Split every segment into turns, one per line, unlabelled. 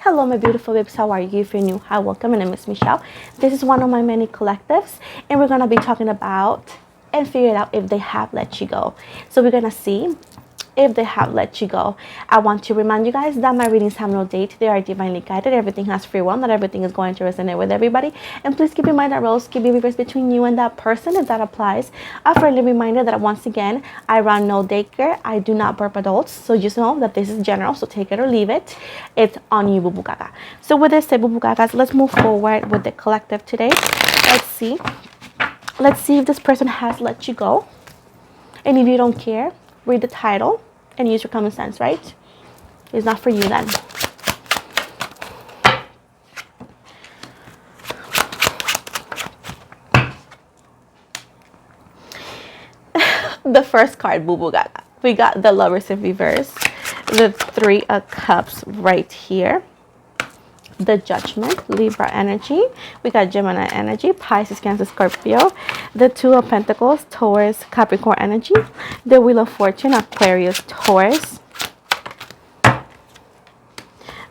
Hello my beautiful babes, how are you? If you're new, hi, welcome. My name is Michelle. This is one of my many collectives and we're going to be talking about and figuring out if they have let you go. So we're going to see if they have let you go. I want to remind you guys that my readings have no date. They are divinely guided. Everything has free will. Not everything is going to resonate with everybody. And please keep in mind that roles can be reversed between you and that person if that applies. A friendly reminder that once again, I run no daycare. I do not burp adults. So just know that this is general. So take it or leave it. It's on you, boo boo gaga. So with this said, boo boo gagas, let's move forward with the collective today. Let's see. Let's see if this person has let you go. And if you don't care, read the title and use your common sense, right? It's not for you then. The first card, boo boo gaga. We got the Lovers in reverse, the Three of Cups right here, the Judgment, Libra energy. We got Gemini energy, Pisces, Cancer, Scorpio, the Two of Pentacles, Taurus, Capricorn energy, the Wheel of Fortune, Aquarius, Taurus,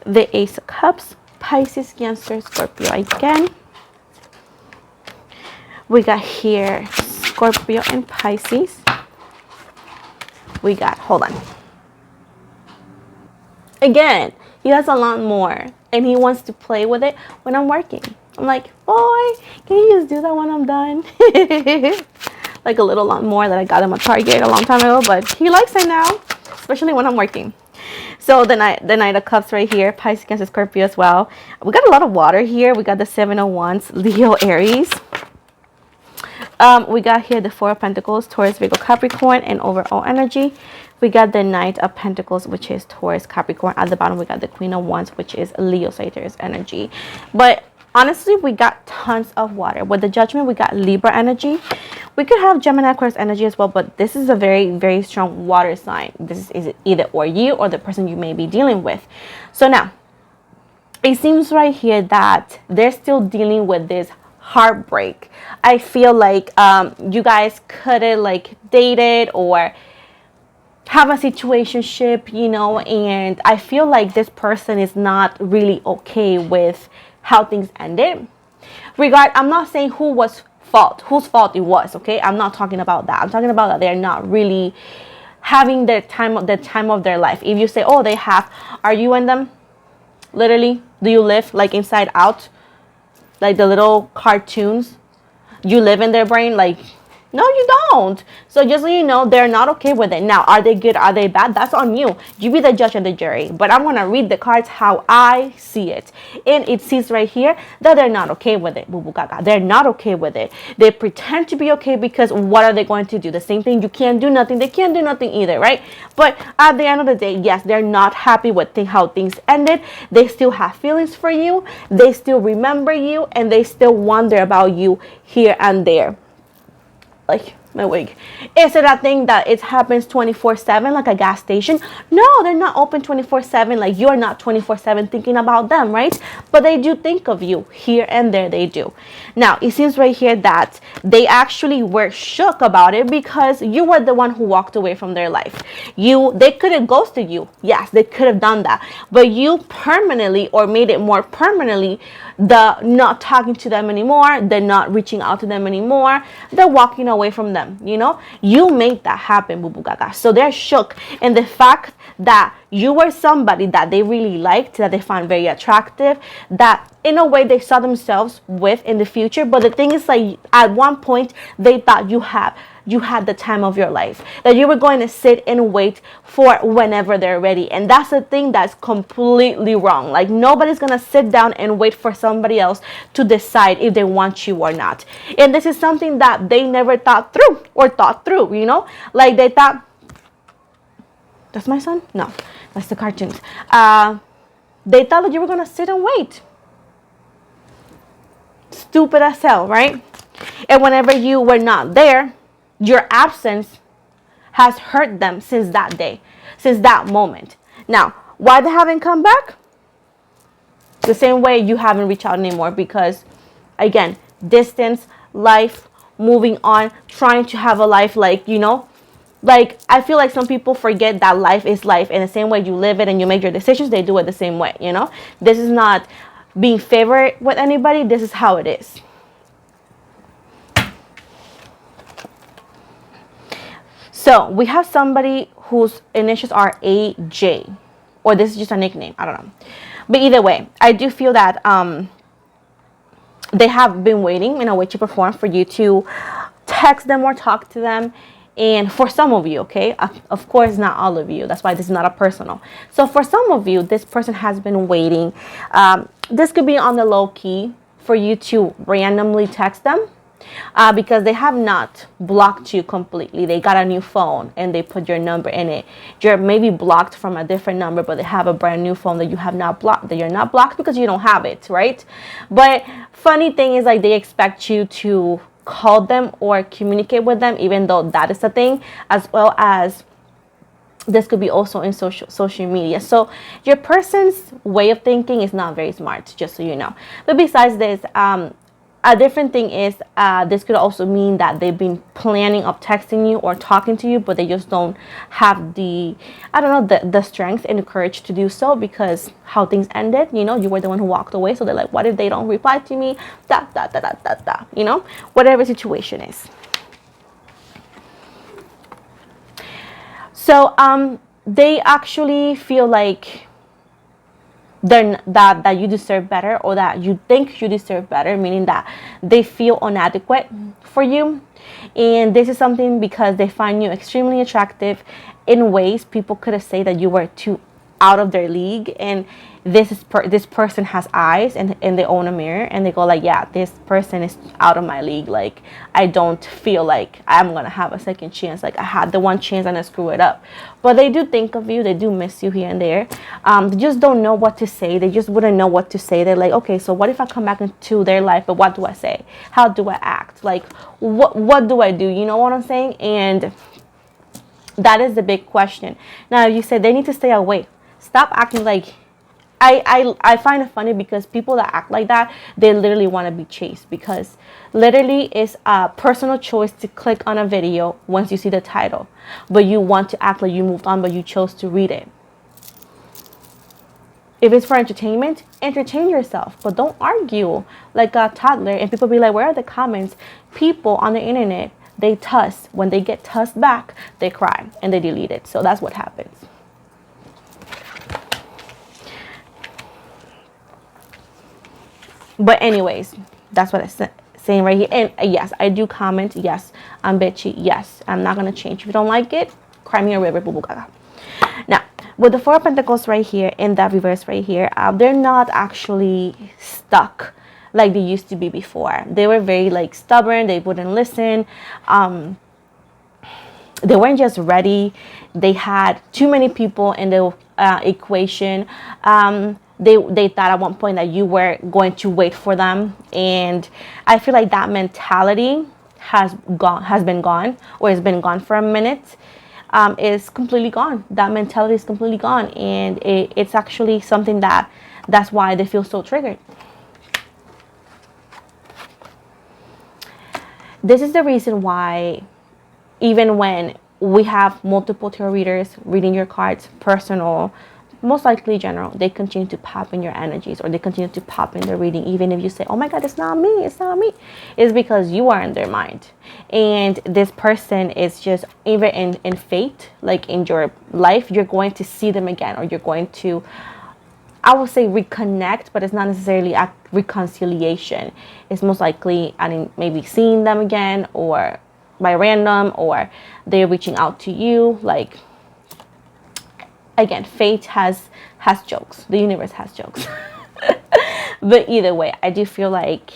the Ace of Cups, Pisces, Cancer, Scorpio again. We got here Scorpio and Pisces. We got, hold on. Again, he has a lot more and he wants to play with it when I'm working. I'm like, boy, can you just do that when I'm done? Like a little lot more that I got him at Target a long time ago, but he likes it now, especially when I'm working. So the Knight of Cups right here, Pisces, Cancer, Scorpio as well. We got a lot of water here. We got the Seven of Wands, Leo, Aries. We got here the Four of Pentacles, Taurus, Virgo, Capricorn, and overall energy. We got the Knight of Pentacles, which is Taurus, Capricorn. At the bottom, we got the Queen of Wands, which is Leo, Sagittarius energy. But honestly, we got tons of water. With the Judgment, we got Libra energy. We could have Gemini, Aquarius energy as well, but this is a very, very strong water sign. This is either or you or the person you may be dealing with. So now, it seems right here that they're still dealing with this heartbreak. I feel like you guys could have like dated or have a situationship, you know, and I feel like this person is not really okay with how things ended. I'm not saying whose fault it was, okay? I'm not talking about that. I'm talking about that they're not really having the time of their life. If you say, oh, they have, are you in them? Literally, do you live like inside out? Like the little cartoons? You live in their brain? Like, no, you don't. So just so you know, they're not okay with it. Now, are they good? Are they bad? That's on you. You be the judge and the jury. But I'm going to read the cards how I see it. And it sees right here that they're not okay with it. Boo boo gaga. They're not okay with it. They pretend to be okay because what are they going to do? The same thing. You can't do nothing. They can't do nothing either, right? But at the end of the day, yes, they're not happy with how things ended. They still have feelings for you. They still remember you. And they still wonder about you here and there. Like my wig. Is it a thing that it happens 24/7 like a gas station? No, they're not open 24/7. Like you're not 24/7 thinking about them, right? But they do think of you here and there. They do. Now it seems right here that they actually were shook about it because you were the one who walked away from their life. They could have ghosted you. Yes, they could have done that. But you permanently or made it more permanently the not talking to them anymore, the not reaching out to them anymore, the walking away from them. You know, you made that happen, boo boo gaga. So they're shook. And the fact that you were somebody that they really liked, that they found very attractive, that in a way they saw themselves with in the future. But the thing is, like, at one point they thought you had the time of your life, that you were going to sit and wait for whenever they're ready. And that's the thing that's completely wrong. Like nobody's gonna sit down and wait for somebody else to decide if they want you or not. And this is something that they never thought through, you know, like they thought, that's my son? No, that's the cartoons. They thought that you were gonna sit and wait. Stupid as hell, right? And whenever you were not there, your absence has hurt them since that day, since that moment. Now, why they haven't come back? The same way you haven't reached out anymore because, again, distance, life, moving on, trying to have a life like, you know, Like, I feel like some people forget that life is life, and the same way you live it and you make your decisions, they do it the same way, you know. This is not being favored with anybody. This is how it is. So we have somebody whose initials are AJ, or this is just a nickname, I don't know. But either way, I do feel that they have been waiting in a way to perform for you to text them or talk to them. And for some of you, okay, of course, not all of you. That's why this is not a personal. So for some of you, this person has been waiting. This could be on the low key for you to randomly text them. Because they have not blocked you completely. They got a new phone and they put your number in it. You're maybe blocked from a different number, but they have a brand new phone that you have not blocked, that you're not blocked because you don't have it, right? But funny thing is, like, they expect you to call them or communicate with them, even though that is a thing, as well as this could be also in social media. So your person's way of thinking is not very smart, just so you know. But besides this, a different thing is, this could also mean that they've been planning of texting you or talking to you, but they just don't have the, I don't know, the strength and the courage to do so because how things ended. You know, you were the one who walked away. So they're like, what if they don't reply to me? You know, whatever the situation is. So they actually feel like that you deserve better, or that you think you deserve better, meaning that they feel inadequate for you. And this is something because they find you extremely attractive in ways people could have said that you were too out of their league. And this person has eyes, and they own a mirror, and they go like, yeah, this person is out of my league. Like, I don't feel like I'm gonna have a second chance. Like, I had the one chance and I screw it up. But they do think of you. They do miss you here and there. They just don't know what to say. They just wouldn't know what to say. They're like, okay, so what if I come back into their life, but what do I say? How do I act? Like, what do I do? You know what I'm saying? And that is the big question. Now, you said they need to stay away. Stop acting like, I find it funny because people that act like that, they literally want to be chased, because literally it's a personal choice to click on a video once you see the title, but you want to act like you moved on, but you chose to read it. If it's for entertainment, entertain yourself, but don't argue like a toddler. And people be like, where are the comments? People on the internet, they tuss. When they get tussed back, they cry and they delete it. So that's what happens. But anyways, that's what I'm saying right here. And yes, I do comment. Yes, I'm bitchy. Yes, I'm not going to change. If you don't like it, cry me a river, boo boo gaga. Now, with the Four of Pentacles right here and that reverse right here, they're not actually stuck like they used to be before. They were very like stubborn. They wouldn't listen. They weren't just ready. They had too many people in the equation. They thought at one point that you were going to wait for them, and I feel like that mentality has been gone, or has been gone for a minute. Is completely gone. That mentality is completely gone, and it's actually something that's why they feel so triggered. This is the reason why, even when we have multiple tarot readers reading your cards, personal, most likely general, they continue to pop in your energies, or they continue to pop in the reading, even if you say, oh my god, it's not me, it's not me. It's because you are in their mind, and this person is just, even in fate, like in your life, you're going to see them again, or you're going to, I would say, reconnect, but it's not necessarily a reconciliation. It's most likely, I mean, maybe seeing them again, or by random, or they're reaching out to you. Like, again, fate has jokes. The universe has jokes. But either way, I do feel like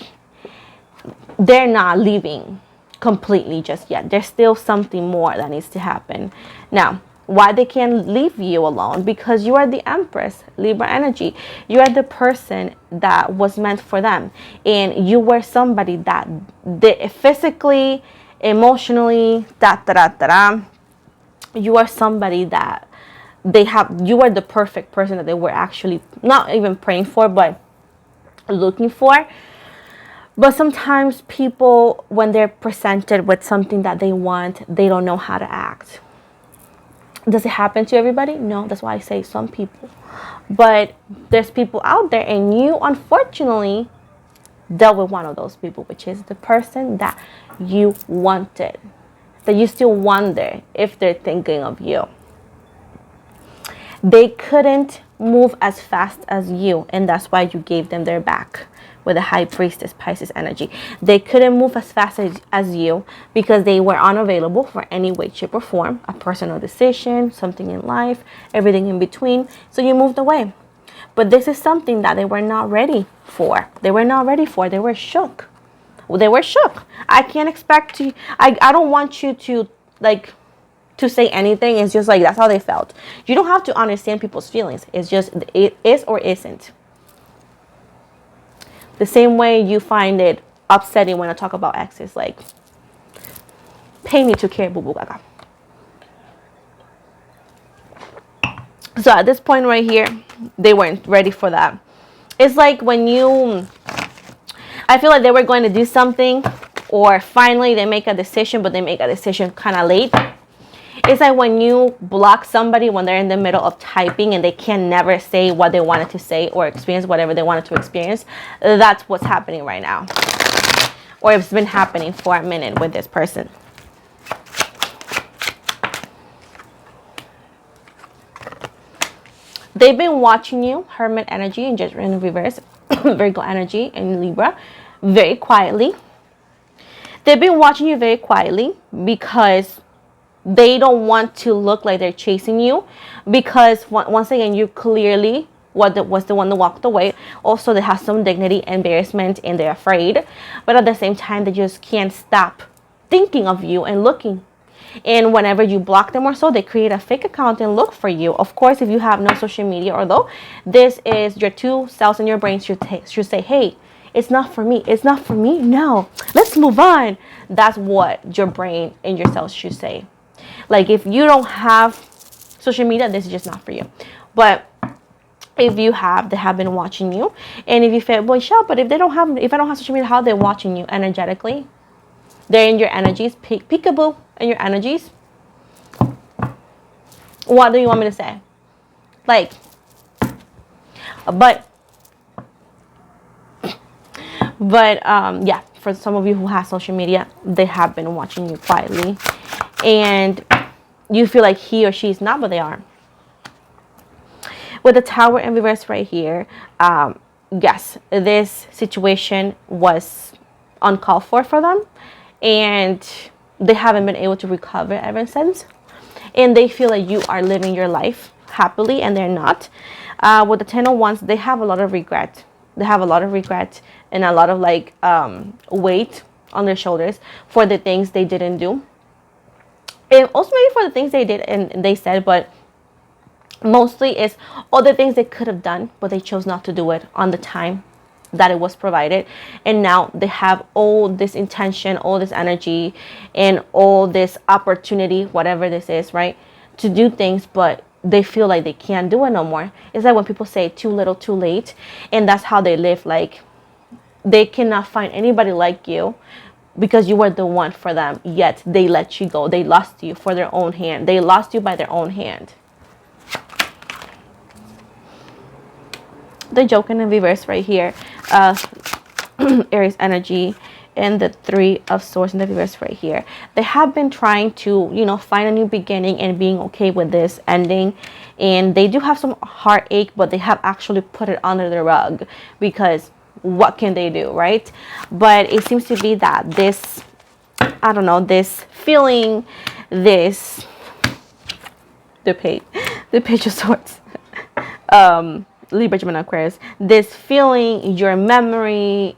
they're not leaving completely just yet. There's still something more that needs to happen. Now, why they can't leave you alone? Because you are the Empress, Libra energy. You are the person that was meant for them. And you were somebody that they physically, emotionally, you are somebody that you are the perfect person that they were actually not even praying for, but looking for. But sometimes people, when they're presented with something that they want, they don't know how to act. Does it happen to everybody? No, that's why I say some people. But there's people out there, and you unfortunately dealt with one of those people, which is the person that you wanted, that you still wonder if they're thinking of you. They couldn't move as fast as you, and that's why you gave them their back with the High Priestess Pisces energy. They couldn't move as fast as you because they were unavailable for any way, shape, or form, a personal decision, something in life, everything in between. So you moved away. But this is something that they were not ready for. They were not ready for. They were shook. They were shook. I can't expect you. I don't want you to to say anything. It's just like that's how they felt. You don't have to understand people's feelings. It's just it is or isn't. The same way you find it upsetting when I talk about exes, like pay me to care, boo boo gaga. So at this point right here, they weren't ready for that. It's like when I feel like they were going to do something, or finally they make a decision, but they make a decision kind of late. It's like when you block somebody when they're in the middle of typing and they can never say what they wanted to say or experience whatever they wanted to experience. That's what's happening right now. Or it's been happening for a minute with this person. They've been watching you, Hermit energy and Judgment in reverse, Virgo energy and Libra, very quietly. They've been watching you very quietly because they don't want to look like they're chasing you, because once again, you clearly was the one that walked away. Also, they have some dignity, embarrassment, and they're afraid. But at the same time, they just can't stop thinking of you and looking. And whenever you block them or so, they create a fake account and look for you. Of course, if you have no social media, although this is your two cells in your brain should say, hey, it's not for me. It's not for me. No, let's move on. That's what your brain and your cells should say. Like if you don't have social media, this is just not for you. But if you have, they have been watching you. And if you feel, boy, shut up, but if I don't have social media, how are they watching you energetically? They're in your energies, peekaboo in your energies. What do you want me to say? Like, but yeah, for some of you who have social media, they have been watching you quietly. And you feel like he or she is not, but they are. With the Tower in reverse right here, yes, this situation was uncalled for them. And they haven't been able to recover ever since. And they feel like you are living your life happily, and they're not. With the Ten of Wands, they have a lot of regret. They have a lot of regret and a lot of weight on their shoulders for the things they didn't do. And also maybe for the things they did and they said, but mostly it's all the things they could have done, but they chose not to do it on the time that it was provided. And now they have all this intention, all this energy, and all this opportunity, whatever this is, right, to do things, but they feel like they can't do it no more. It's like when people say too little, too late, and that's how they live. Like they cannot find anybody like you because you were the one for them, yet they let you go. They lost you for their own hand. They lost you by their own hand. The Joker in reverse right here, Aries energy, and the Three of Swords in the reverse right here. They have been trying to, find a new beginning and being okay with this ending. And they do have some heartache, but they have actually put it under the rug because what can they do, right? But it seems to be that this, I don't know, this feeling, the Page of Swords, Libra, Gemini, Aquarius, this feeling, your memory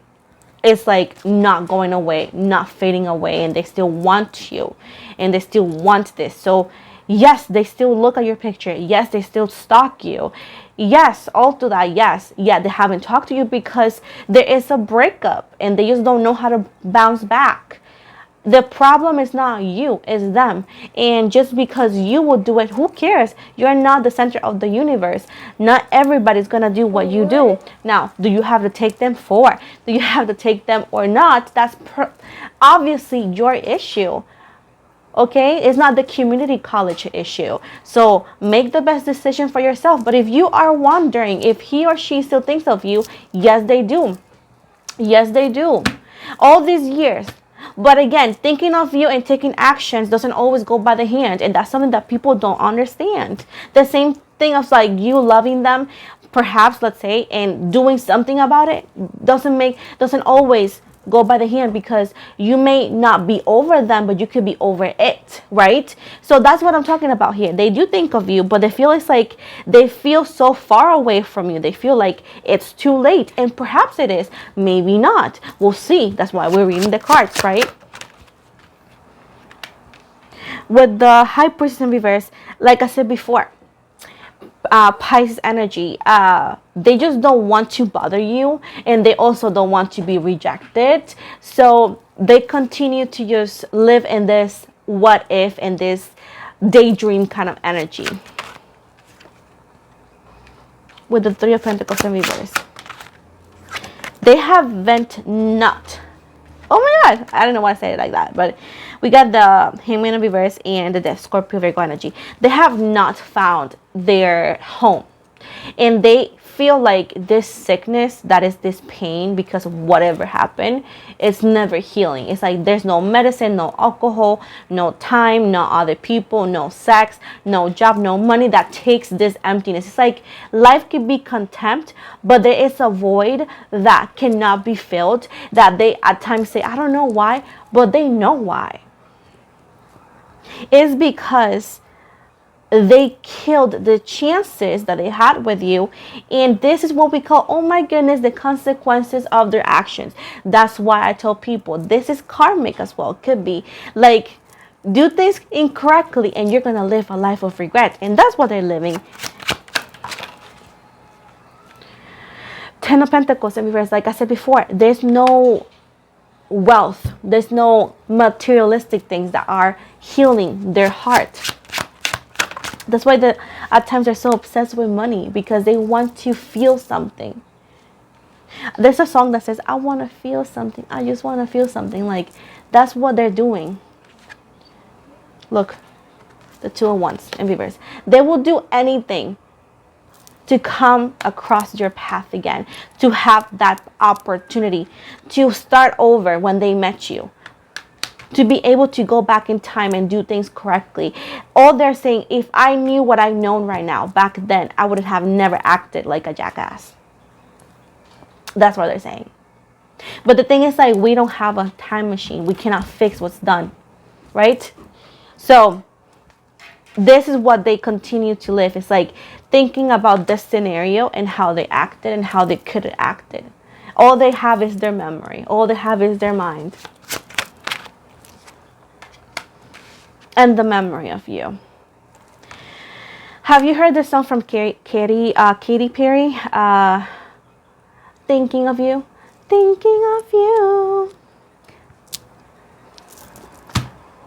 is like not going away, not fading away, and they still want you and they still want this. So yes, they still look at your picture. Yes, they still stalk you. Yes, all to that. Yes, yeah, they haven't talked to you because there is a breakup and they just don't know how to bounce back. The problem is not you, it's them. And just because you will do it, who cares? You're not the center of the universe. Not everybody's going to do what you do. Now, do you have to take them for? Do you have to take them or not? That's obviously your issue. Okay, it's not the community college issue. So make the best decision for yourself. But if you are wondering if he or she still thinks of you, yes, they do. Yes, they do. All these years. But again, thinking of you and taking actions doesn't always go by the hand. And that's something that people don't understand. The same thing of like you loving them, perhaps, let's say, and doing something about it doesn't always go by the hand, because you may not be over them, but you could be over it, right? So that's what I'm talking about here. They do think of you, but they feel it's like they feel so far away from you. They feel like it's too late, and perhaps it is, maybe not. We'll see. That's why we're reading the cards, right? With the High Priestess in reverse, like I said before, Pisces energy, they just don't want to bother you, and they also don't want to be rejected. So they continue to just live in this what if and this daydream kind of energy. With the Three of Pentacles in reverse, they have vent not. Oh my God, I don't know why I said it like that, but we got the Hangman in reverse and the Death, Scorpio, Virgo energy. They have not found their home, and they feel like this sickness, that is this pain because of whatever happened, it's never healing. It's like there's no medicine, no alcohol, no time, no other people, no sex, no job, no money that takes this emptiness. It's like life could be contempt, but there is a void that cannot be filled, that they at times say, I don't know why, but they know why. It's because they killed the chances that they had with you, and this is what we call, oh my goodness, the consequences of their actions. That's why I tell people this is karmic as well. It could be like, do things incorrectly and you're gonna live a life of regret, and that's what they're living. Ten of Pentacles in reverse, like I said before, there's no wealth, there's no materialistic things that are healing their heart. That's why at times they're so obsessed with money, because they want to feel something. There's a song that says, I want to feel something. I just want to feel something. Like, that's what they're doing. Look, the Two of Wands in reverse. They will do anything to come across your path again, to have that opportunity to start over when they met you, to be able to go back in time and do things correctly. All they're saying, if I knew what I've known right now back then, I would have never acted like a jackass. That's what they're saying. But the thing is, like, we don't have a time machine. We cannot fix what's done, right? So this is what they continue to live. It's like thinking about this scenario and how they acted and how they could have acted. All they have is their memory. All they have is their mind. And the memory of you. Have you heard this song from Katy Perry? Thinking of you. Thinking of you.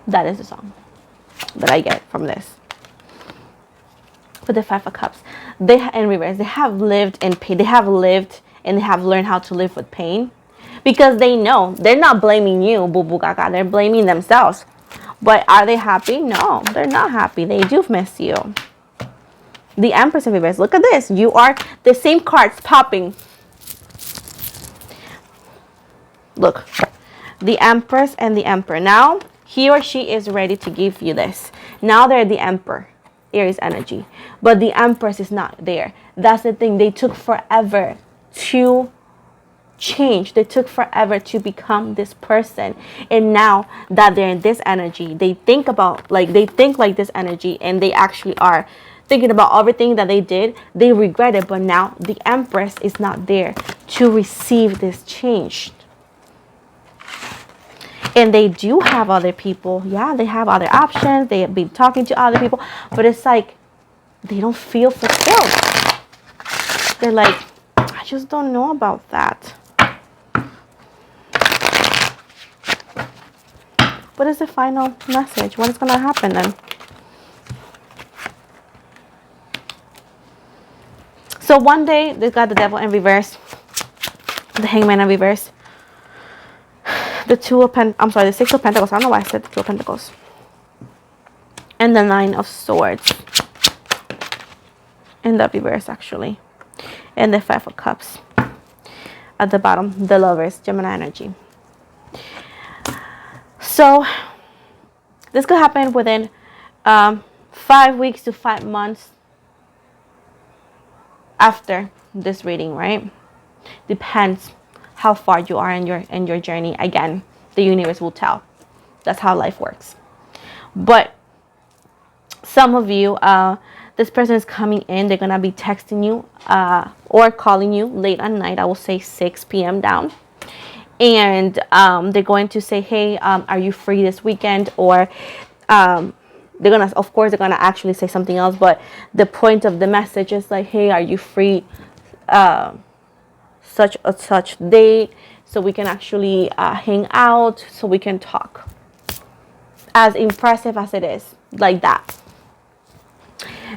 That is the song that I get from this. For the Five of Cups, they in reverse, they have lived in pain. They have lived and they have learned how to live with pain, because they know they're not blaming you, boo boo gaga. They're blaming themselves. But are they happy? No, they're not happy. They do miss you. The Empress in reverse. Look at this. You are the same cards popping. Look, the Empress and the Emperor. Now he or she is ready to give you this. Now they're the Emperor, Aries energy, but the Empress is not there. That's the thing. They took forever to change. They took forever to become this person, and now that they're in this energy, they think like this energy, and they actually are thinking about everything that they did. They regret it, but now the Empress is not there to receive this change. And they do have other people. Yeah, they have other options. They have been talking to other people, but it's like they don't feel fulfilled. They're like, I just don't know about that. What is the final message? What is going to happen then? So one day, they got the Devil in reverse, the Hangman in reverse, the Six of Pentacles. I don't know why I said the Two of Pentacles. and the Nine of Swords in the reverse, actually, and the Five of Cups at the bottom, the Lovers, Gemini energy. So this could happen within 5 weeks to 5 months after this reading, right? Depends how far you are in your journey. Again, the universe will tell. That's how life works. But some of you, this person is coming in. They're gonna be texting you or calling you late at night. I will say 6 p.m. down, and they're going to say, "Hey, are you free this weekend?" Or they're gonna, of course, they're gonna actually say something else. But the point of the message is like, "Hey, are you free such a such date, so we can actually hang out, so we can talk." As impressive as it is, like that.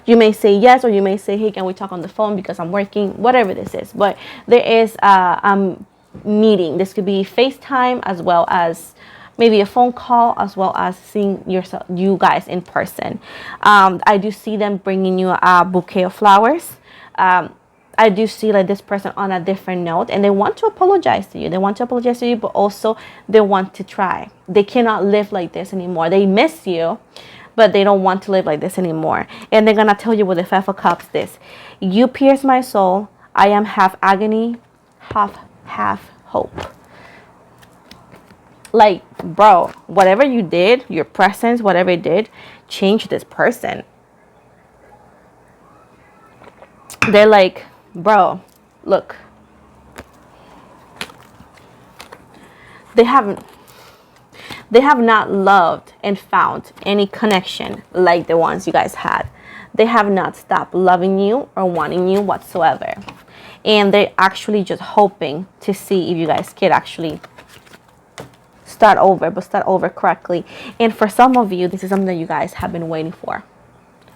You may say yes, or you may say, "Hey, can we talk on the phone because I'm working?" Whatever this is, but there is a meeting. This could be FaceTime, as well as maybe a phone call, as well as seeing you guys in person. I do see them bringing you a bouquet of flowers. I do see like this person on a different note, and they want to apologize to you. They want to apologize to you, but also they want to try. They cannot live like this anymore. They miss you, but they don't want to live like this anymore. And they're going to tell you with the Five of Cups this: "You pierce my soul. I am half agony, half hope." Like, bro, whatever you did, your presence, whatever it did, change this person. They're like, bro, look. They have not loved and found any connection like the ones you guys had. They have not stopped loving you or wanting you whatsoever. And they're actually just hoping to see if you guys could actually start over, but start over correctly. And for some of you, this is something that you guys have been waiting for.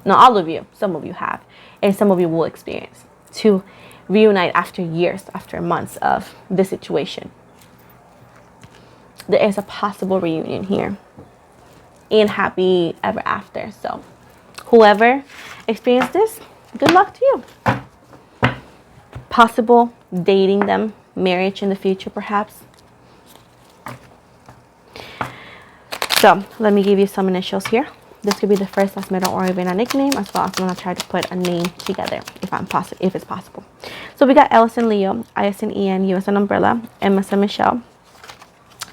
Not all of you, some of you have. And some of you will experience to reunite after years, after months of this situation. There is a possible reunion here and happy ever after. So whoever experienced this, good luck to you. Possible dating them, marriage in the future perhaps. So let me give you some initials here. This could be the first, last, middle, or even a nickname, as well as I'm going to try to put a name together if it's possible. So we got L as in Leo, I as in Ian, U as in Umbrella, M as in Michelle,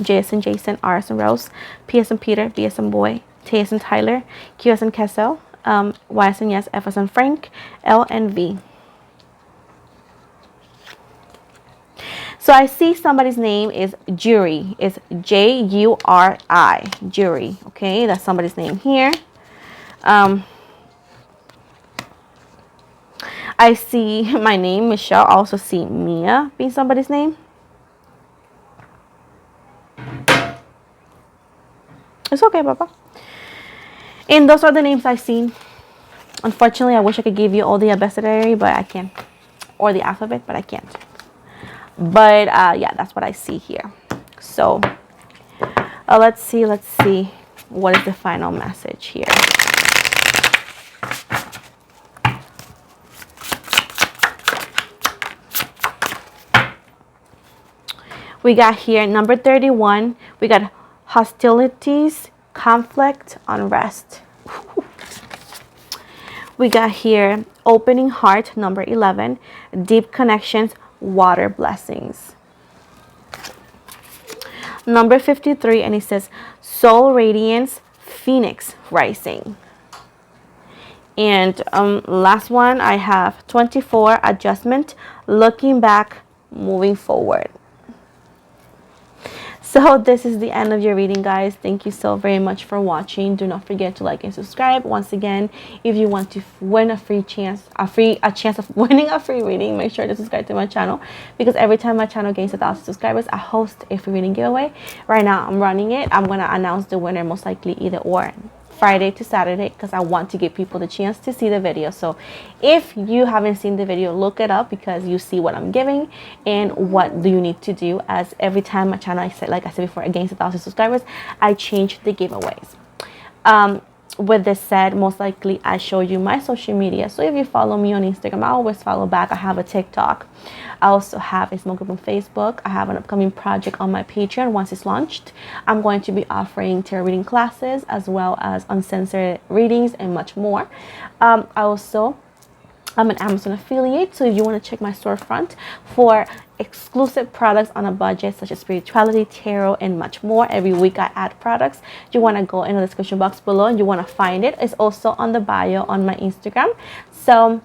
J as in Jason, R as in Rose, P as in Peter, B as in Boy, T as in Tyler, Q as in Kessel, Y as in Yes, F as in Frank, L and V. So I see somebody's name is Jury. It's J-U-R-I. Jury. Okay, that's somebody's name here. I see my name, Michelle. I also see Mia being somebody's name. It's okay, Papa. And those are the names I've seen. Unfortunately, I wish I could give you all the abecedary, but I can't. Or the alphabet, but I can't. But yeah, that's what I see here. So let's see what is the final message here. We got here number 31. We got hostilities, conflict, unrest. We got here opening heart, number 11, deep connections, water blessings. Number 53, and it says soul radiance, phoenix rising. And last one, I have 24, adjustment, looking back, moving forward. So this is the end of your reading, guys. Thank you so very much for watching. Do not forget to like and subscribe. Once again, if you want to win a chance of winning a free reading, make sure to subscribe to my channel, because every time my channel gains 1,000 subscribers, I host a free reading giveaway. Right now, I'm running it. I'm gonna announce the winner most likely either or Friday to Saturday, because I want to give people the chance to see the video. So if you haven't seen the video, look it up, because you see what I'm giving and what do you need to do. As every time my channel, like I said before, against 1,000 subscribers, I change the giveaways. with this said, most likely I show you my social media. So if you follow me on Instagram, I always follow back. I have a TikTok. I also have a small group on Facebook. I have an upcoming project on my Patreon once it's launched. I'm going to be offering tarot reading classes as well as uncensored readings and much more. I'm an Amazon affiliate, so if you want to check my storefront for exclusive products on a budget such as spirituality, tarot, and much more, every week I add products. You want to go in the description box below and you want to find it. It's also on the bio on my Instagram. So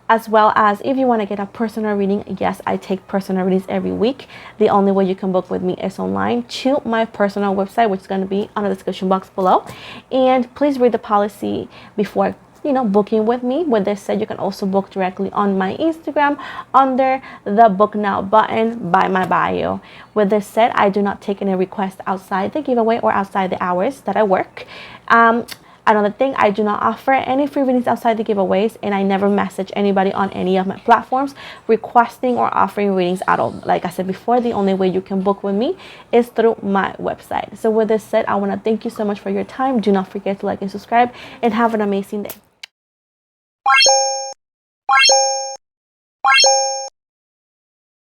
as well as if you want to get a personal reading, yes, I take personal readings every week. The only way you can book with me is online to my personal website, which is going to be on the description box below. And please read the policy before booking with me. With this said, you can also book directly on my Instagram under the book now button by my bio. With this said, I do not take any requests outside the giveaway or outside the hours that I work. Another thing, I do not offer any free readings outside the giveaways, and I never message anybody on any of my platforms requesting or offering readings at all. Like I said before, the only way you can book with me is through my website. So with this said, I want to thank you so much for your time. Do not forget to like and subscribe, and have an amazing day.